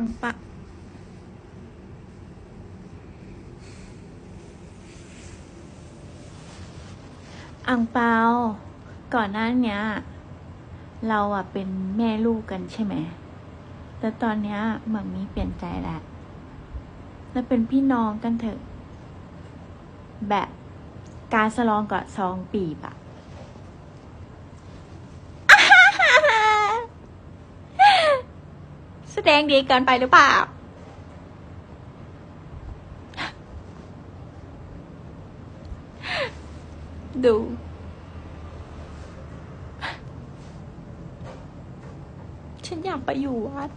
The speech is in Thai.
งปะอังเปาก่อนหน้าเนี้ยเราอะเป็นแม่ลูกกันใช่ไหมแต่ตอนเนี้ยหมัมมี่เปลี่ยนใจแล้วเราเป็นพี่น้องกันเถอะแบบการสลองกับซองปีบอะ แสดงดีเกินไปหรือเปล่าดู ฉันอยากไปอยู่วัด